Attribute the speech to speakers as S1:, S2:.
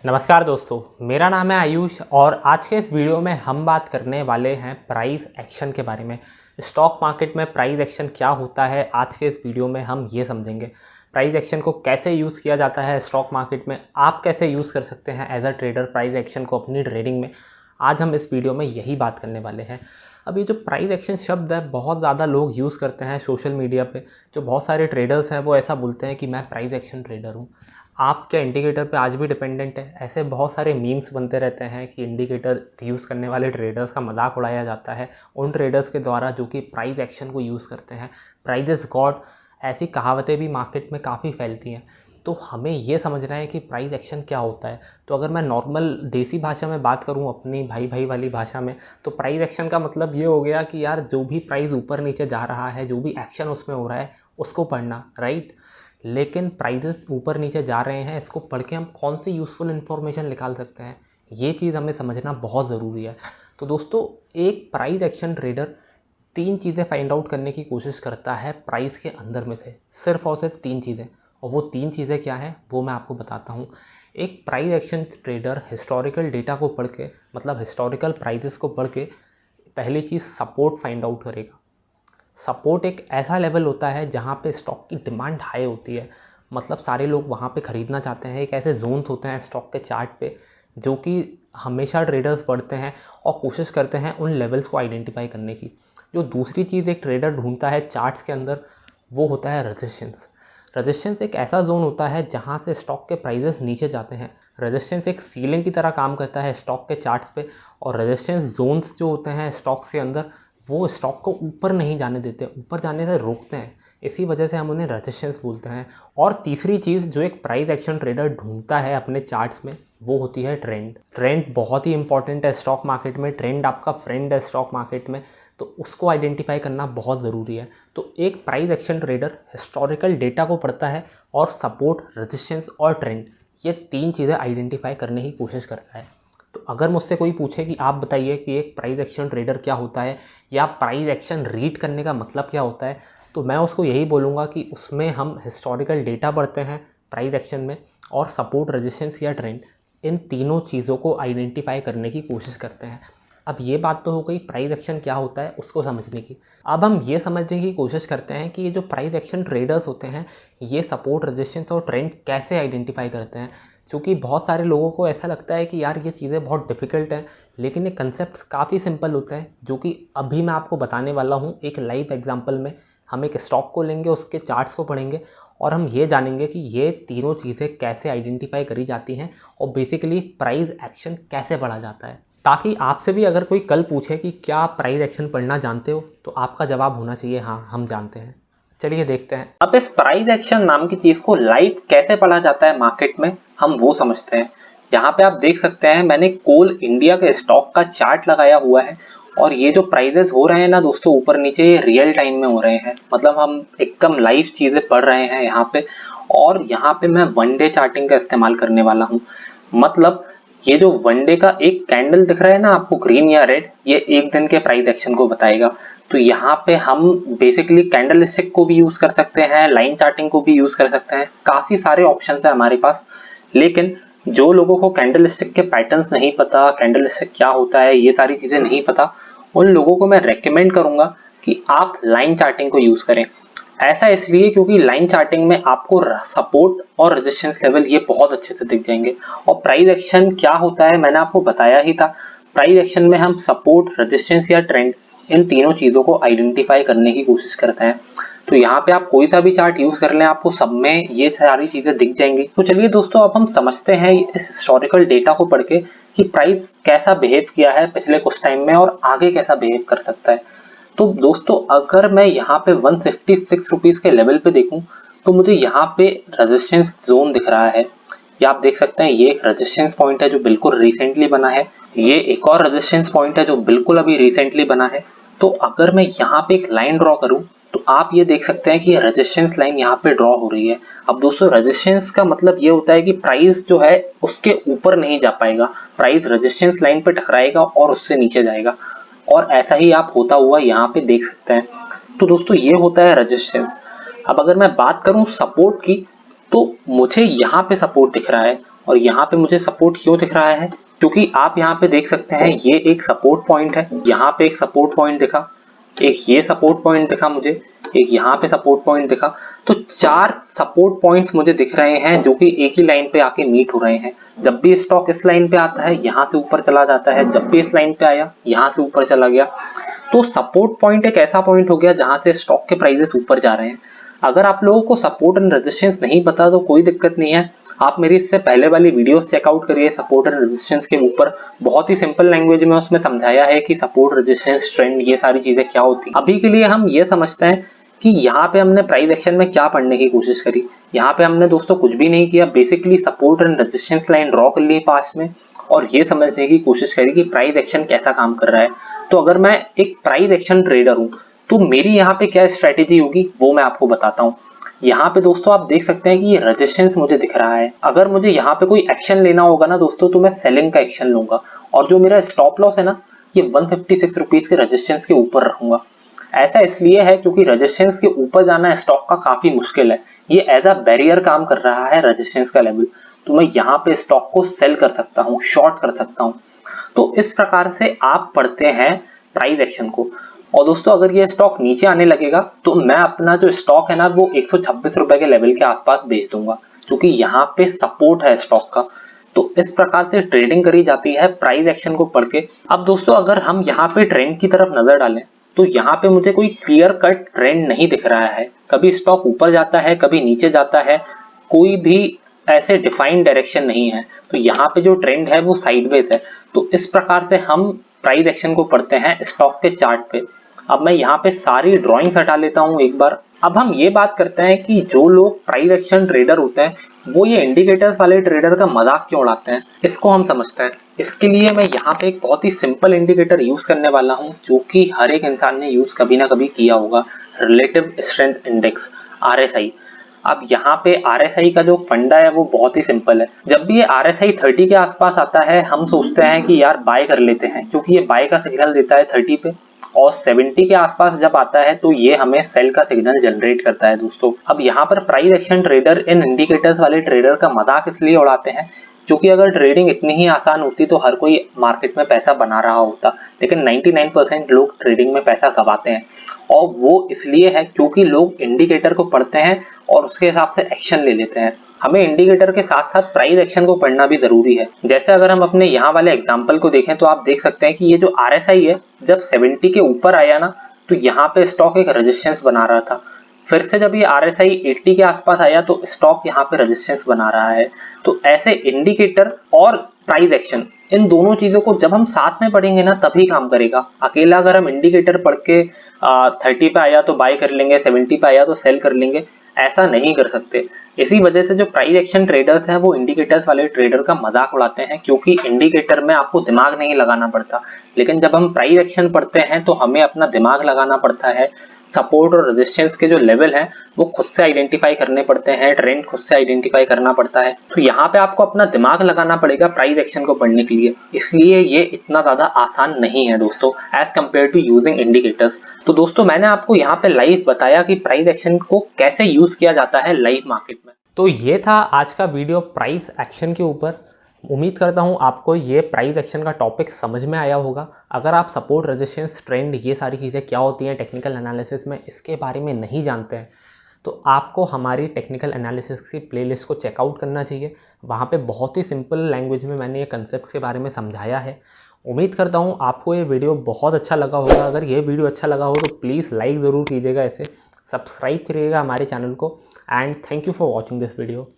S1: नमस्कार दोस्तों, मेरा नाम है आयुष और आज के इस वीडियो में हम बात करने वाले हैं प्राइस एक्शन के बारे में। स्टॉक मार्केट में प्राइस एक्शन क्या होता है, आज के इस वीडियो में हम ये समझेंगे। प्राइस एक्शन को कैसे यूज़ किया जाता है स्टॉक मार्केट में, आप कैसे यूज़ कर सकते हैं as a trader price action को अपनी ट्रेडिंग में। आज हम इस वीडियो में यही बात करने वाले हैं। अब ये जो प्राइस एक्शन शब्द है बहुत ज़्यादा लोग यूज़ करते हैं सोशल मीडिया पे। जो बहुत सारे ट्रेडर्स हैं वो ऐसा बोलते हैं कि मैं प्राइस एक्शन ट्रेडर हूँ। आप क्या इंडिकेटर पे आज भी डिपेंडेंट है? ऐसे बहुत सारे मीम्स बनते रहते हैं कि इंडिकेटर यूज़ करने वाले ट्रेडर्स का मजाक उड़ाया जाता है उन ट्रेडर्स के द्वारा जो कि प्राइस एक्शन को यूज़ करते हैं। प्राइस इज गॉड, ऐसी कहावतें भी मार्केट में काफ़ी फैलती हैं। तो हमें ये समझना है कि प्राइस एक्शन क्या होता है। तो अगर मैं नॉर्मल देसी भाषा में बात करूं, अपनी भाई भाई वाली भाषा में, तो प्राइस एक्शन का मतलब ये हो गया कि यार जो भी प्राइस ऊपर नीचे जा रहा है, जो भी एक्शन उसमें हो रहा है उसको पढ़ना, राइट। लेकिन प्राइजेस ऊपर नीचे जा रहे हैं, इसको पढ़ के हम कौन सी यूज़फुल इन्फॉर्मेशन निकाल सकते हैं, ये चीज़ हमें समझना बहुत ज़रूरी है। तो दोस्तों, एक प्राइस एक्शन ट्रेडर तीन चीज़ें फाइंड आउट करने की कोशिश करता है प्राइस के अंदर में से, सिर्फ और सिर्फ तीन चीज़ें। और वो तीन चीज़ें क्या हैं वो मैं आपको बताता हूँ। एक price action trader historical data को पढ़ के, मतलब हिस्टोरिकल प्राइजेस को पढ़ के, पहली चीज़ सपोर्ट फाइंड आउट करेगा। सपोर्ट एक ऐसा लेवल होता है जहाँ पे स्टॉक की डिमांड हाई होती है, मतलब सारे लोग वहाँ पे ख़रीदना चाहते हैं। एक ऐसे जोन्स होते हैं स्टॉक के चार्ट पे जो कि हमेशा ट्रेडर्स पढ़ते हैं और कोशिश करते हैं उन लेवल्स को आइडेंटिफाई करने की। जो दूसरी चीज़ एक ट्रेडर ढूंढता है चार्ट्स के अंदर, वो होता है रेजिस्टेंस। रेजिस्टेंस एक ऐसा जोन होता है जहाँ से स्टॉक के प्राइजेस नीचे जाते हैं। रेजिस्टेंस एक सीलिंग की तरह काम करता है स्टॉक के चार्ट्स पे, और रेजिस्टेंस जोन्स जो होते हैं स्टॉक्स के अंदर, वो स्टॉक को ऊपर नहीं जाने देते, ऊपर जाने से रोकते हैं। इसी वजह से हम उन्हें रेजिस्टेंस बोलते हैं। और तीसरी चीज़ जो एक प्राइस एक्शन ट्रेडर ढूंढता है अपने चार्ट्स में, वो होती है ट्रेंड। ट्रेंड बहुत ही इंपॉर्टेंट है स्टॉक मार्केट में। ट्रेंड आपका फ्रेंड है स्टॉक मार्केट में, तो उसको आइडेंटिफाई करना बहुत ज़रूरी है। तो एक price action trader historical data को पढ़ता है और सपोर्ट, रेजिस्टेंस और ट्रेंड, ये तीन चीज़ें आइडेंटिफाई करने की कोशिश करता है। तो अगर मुझसे कोई पूछे कि आप बताइए कि एक प्राइस एक्शन ट्रेडर क्या होता है या प्राइस एक्शन रीड करने का मतलब क्या होता है, तो मैं उसको यही बोलूँगा कि उसमें हम हिस्टोरिकल डेटा पढ़ते हैं प्राइस एक्शन में, और सपोर्ट, रेजिस्टेंस या ट्रेंड, इन तीनों चीज़ों को आइडेंटिफाई करने की कोशिश करते हैं। अब ये बात तो हो गई प्राइस एक्शन क्या होता है उसको समझने की। अब हम ये समझने की कोशिश करते हैं कि ये जो प्राइस एक्शन ट्रेडर्स होते हैं, ये सपोर्ट, रेजिस्टेंस और ट्रेंड कैसे आइडेंटिफाई करते हैं। क्योंकि बहुत सारे लोगों को ऐसा लगता है कि यार ये चीज़ें बहुत डिफ़िकल्ट हैं, लेकिन ये कंसेप्ट काफ़ी सिंपल होते हैं, जो कि अभी मैं आपको बताने वाला हूँ एक लाइव एग्जांपल में। हम एक स्टॉक को लेंगे, उसके चार्ट्स को पढ़ेंगे और हम ये जानेंगे कि ये तीनों चीज़ें कैसे आइडेंटिफाई करी जाती हैं और बेसिकली प्राइस एक्शन कैसे पढ़ा जाता है। ताकि आपसे भी अगर कोई कल पूछे कि क्या आप प्राइस एक्शन पढ़ना जानते हो, तो आपका जवाब होना चाहिए हाँ, हम जानते हैं। चलिए देखते हैं अब इस प्राइस एक्शन नाम की चीज को लाइव कैसे पढ़ा जाता है मार्केट में, हम वो समझते हैं। यहाँ पे आप देख सकते हैं मैंने कोल इंडिया के स्टॉक का चार्ट लगाया हुआ है, और ये जो प्राइजेस हो रहे हैं ना दोस्तों ऊपर नीचे, ये रियल टाइम में हो रहे हैं। मतलब हम एकदम लाइव चीजें पढ़ रहे हैं यहाँ पे। और यहाँ पे मैं वन डे चार्टिंग का इस्तेमाल करने वाला हूँ। मतलब ये जो वनडे का एक कैंडल दिख रहा है ना आपको, ग्रीन या रेड, ये एक दिन के प्राइस एक्शन को बताएगा। तो यहाँ पे हम बेसिकली कैंडल स्टिक को भी यूज कर सकते हैं, लाइन चार्टिंग को भी यूज कर सकते हैं, काफी सारे ऑप्शन है हमारे पास। लेकिन जो लोगों को कैंडल स्टिक के पैटर्न्स नहीं पता, कैंडल स्टिक क्या होता है, ये सारी चीजें नहीं पता, उन लोगों को मैं रेकमेंड करूंगा कि आप लाइन चार्टिंग को यूज करें। ऐसा इसलिए क्योंकि लाइन चार्टिंग में आपको सपोर्ट और रेजिस्टेंस लेवल ये बहुत अच्छे से दिख जाएंगे। और प्राइस एक्शन क्या होता है मैंने आपको बताया ही था। प्राइस एक्शन में हम सपोर्ट, रेजिस्टेंस या ट्रेंड, इन तीनों चीजों को आइडेंटिफाई करने की कोशिश करते हैं। तो यहाँ पे आप कोई सा भी चार्ट यूज कर लें, आपको सब में ये सारी चीजें दिख जाएंगी। तो चलिए दोस्तों, अब हम समझते हैं इस हिस्टोरिकल डेटा को पढ़ के कि प्राइस कैसा बिहेव किया है पिछले कुछ टाइम में और आगे कैसा बिहेव कर सकता है। तो दोस्तों, अगर मैं यहाँ पे 156 रुपीज के लेवल पे देखूं, तो मुझे यहाँ पे रेजिस्टेंस जोन दिख रहा है। ये आप देख सकते हैं, ये एक रेजिस्टेंस पॉइंट है जो बिल्कुल रिसेंटली बना है। ये एक और रेजिस्टेंस पॉइंट है जो बिल्कुल अभी रिसेंटली बना है। तो अगर मैं यहाँ पे एक लाइन ड्रॉ करूं, तो आप ये देख सकते हैं कि रेजिस्टेंस लाइन यहाँ पे ड्रॉ हो रही है। अब दोस्तों, रेजिस्टेंस का मतलब ये होता है कि प्राइस जो है उसके ऊपर नहीं जा पाएगा, प्राइस रेजिस्टेंस लाइन पे टकराएगा और उससे नीचे जाएगा। और ऐसा ही आप होता हुआ यहाँ पे देख सकते हैं। तो दोस्तों, ये होता है रेजिस्टेंस। अब अगर मैं बात करूं सपोर्ट की, तो मुझे यहाँ पे सपोर्ट दिख रहा है और यहाँ पे मुझे सपोर्ट क्यों दिख रहा है, क्योंकि आप यहाँ पे देख सकते हैं ये एक सपोर्ट पॉइंट है, यहाँ पे एक सपोर्ट पॉइंट दिखा, एक ये सपोर्ट पॉइंट दिखा मुझे, एक यहाँ पे सपोर्ट पॉइंट दिखा। तो 4 सपोर्ट पॉइंट्स मुझे दिख रहे हैं जो कि एक ही लाइन पे आके मीट हो रहे हैं। जब भी स्टॉक इस लाइन पे आता है यहाँ से ऊपर चला जाता है, जब भी इस लाइन पे आया यहाँ से ऊपर चला गया। तो सपोर्ट पॉइंट एक ऐसा पॉइंट हो गया जहां से स्टॉक के प्राइसेस ऊपर जा रहे हैं। अगर आप लोगों को सपोर्ट एंड रेजिस्टेंस नहीं पता तो कोई दिक्कत नहीं है, आप मेरी इससे पहले वाली वीडियोस चेकआउट करिए सपोर्ट एंड रेजिस्टेंस के ऊपर। बहुत ही सिंपल लैंग्वेज में उसमें समझाया है कि सपोर्ट, रेजिस्टेंस, ट्रेंड, ये सारी चीजें क्या होती हैं। अभी के लिए हम ये समझते हैं कि यहाँ पे हमने प्राइस एक्शन में क्या पढ़ने की कोशिश करी। यहाँ पे हमने दोस्तों कुछ भी नहीं किया, basically support and resistance line draw कर ली पास में और ये समझने की कोशिश करी कि प्राइस एक्शन कैसा काम कर रहा है। तो अगर मैं एक प्राइस एक्शन ट्रेडर हूँ तो मेरी यहाँ पे क्या स्ट्रेटेजी होगी वो मैं आपको बताता हूँ। यहाँ पे दोस्तों आप देख सकते हैं कि ये रेजिस्टेंस मुझे दिख रहा है। अगर मुझे यहाँ पे कोई एक्शन लेना होगा ना दोस्तों तो मैं सेलिंग का एक्शन लूंगा और जो मेरा स्टॉप लॉस है ना ये 156 रुपीज के रेजिस्टेंस के ऊपर रखूंगा। ऐसा इसलिए है क्योंकि रेजिस्टेंस के ऊपर जाना स्टॉक का काफी मुश्किल है, ये एज अ बैरियर काम कर रहा है रेजिस्टेंस का लेवल। तो मैं यहाँ पे स्टॉक को सेल कर सकता हूँ, शॉर्ट कर सकता हूँ। तो इस प्रकार से आप पढ़ते हैं प्राइस एक्शन को। और दोस्तों अगर ये स्टॉक नीचे आने लगेगा तो मैं अपना जो स्टॉक है ना वो 126 रुपए के लेवल के आसपास बेच दूंगा, क्योंकि यहाँ पे सपोर्ट है स्टॉक का। तो इस प्रकार से ट्रेडिंग करी जाती है प्राइस एक्शन को पढ़ के। अब दोस्तों अगर हम यहाँ पे ट्रेंड की तरफ नजर डालें तो यहाँ पे मुझे कोई क्लियर कट ट्रेंड नहीं दिख रहा है। कभी स्टॉक ऊपर जाता है, कभी नीचे जाता है, कोई भी ऐसे डिफाइंड डायरेक्शन नहीं है। तो यहाँ पे जो ट्रेंड है वो साइडवेज है। तो इस प्रकार से हम प्राइस एक्शन को पढ़ते हैं स्टॉक के चार्ट पे। अब मैं यहाँ पे सारी ड्राइंग्स हटा लेता हूँ एक बार। अब हम ये बात करते हैं कि जो लोग प्राइस एक्शन ट्रेडर होते हैं वो ये इंडिकेटर्स वाले ट्रेडर का मजाक क्यों उड़ाते हैं, इसको हम समझते हैं। इसके लिए मैं यहाँ पे एक बहुत ही सिंपल इंडिकेटर यूज करने वाला हूँ जो कि हर एक इंसान ने यूज कभी ना कभी किया होगा, रिलेटिव स्ट्रेंथ इंडेक्स, RSI। अब यहाँ पे RSI का जो फंडा है वो बहुत ही सिंपल है। जब भी ये RSI 30 के आसपास आता है हम सोचते हैं कि यार बाय कर लेते हैं, क्योंकि ये बाय का सिग्नल देता है 30 पे, और 70 के आसपास जब आता है तो ये हमें सेल का सिग्नल जनरेट करता है दोस्तों। अब यहाँ पर प्राइस एक्शन ट्रेडर इन इंडिकेटर्स वाले ट्रेडर का मजाक इसलिए उड़ाते हैं क्योंकि अगर ट्रेडिंग इतनी ही आसान होती तो हर कोई मार्केट में पैसा बना रहा होता, लेकिन 99% लोग ट्रेडिंग में पैसा गवाते हैं। और वो इसलिए है क्योंकि लोग इंडिकेटर को पढ़ते हैं और उसके हिसाब से एक्शन ले लेते हैं। हमें इंडिकेटर के साथ साथ प्राइस एक्शन को पढ़ना भी जरूरी है। जैसे अगर हम अपने यहाँ वाले एग्जांपल को देखें तो आप देख सकते हैं कि ये जो RSI है जब 70 के ऊपर आया ना तो यहाँ पे स्टॉक एक रेजिस्टेंस बना रहा था। फिर से जब ये RSI 80 के आसपास आया तो स्टॉक यहाँ पे रेजिस्टेंस बना रहा है। तो ऐसे इंडिकेटर और प्राइस एक्शन, इन दोनों चीजों को जब हम साथ में पढ़ेंगे ना तभी काम करेगा। अकेला अगर हम इंडिकेटर पढ़ के 30 पे आया तो बाय कर लेंगे, 70 पे आया तो सेल कर लेंगे, ऐसा नहीं कर सकते। इसी वजह से जो प्राइस एक्शन ट्रेडर्स हैं वो इंडिकेटर्स वाले ट्रेडर का मजाक उड़ाते हैं, क्योंकि इंडिकेटर में आपको दिमाग नहीं लगाना पड़ता, लेकिन जब हम प्राइस एक्शन पढ़ते हैं तो हमें अपना दिमाग लगाना पड़ता है। सपोर्ट और रेजिस्टेंस के जो लेवल हैं वो खुद से आइडेंटिफाई करने पड़ते हैं, ट्रेंड खुद से आइडेंटिफाई करना पड़ता है। तो यहाँ पे आपको अपना दिमाग लगाना पड़ेगा प्राइस एक्शन को पढ़ने के लिए, इसलिए ये इतना ज्यादा आसान नहीं है दोस्तों as compare to using indicators. तो दोस्तों मैंने आपको यहाँ पे लाइव बताया कि प्राइस एक्शन को कैसे यूज किया जाता है लाइव मार्केट में। तो ये था आज का वीडियो प्राइस एक्शन के ऊपर। उम्मीद करता हूँ आपको ये प्राइस एक्शन का टॉपिक समझ में आया होगा। अगर आप सपोर्ट, रेजिस्टेंस, ट्रेंड, ये सारी चीज़ें क्या होती हैं टेक्निकल एनालिसिस में, इसके बारे में नहीं जानते हैं तो आपको हमारी टेक्निकल एनालिसिस की प्लेलिस्ट को चेकआउट करना चाहिए। वहाँ पे बहुत ही सिंपल लैंग्वेज में मैंने ये कंसेप्ट्स के बारे में समझाया है। उम्मीद करता हूँ आपको ये वीडियो बहुत अच्छा लगा होगा। अगर ये वीडियो अच्छा लगा हो तो प्लीज़ लाइक ज़रूर कीजिएगा, ऐसे सब्सक्राइब करिएगा हमारे चैनल को। And thank you for watching this video.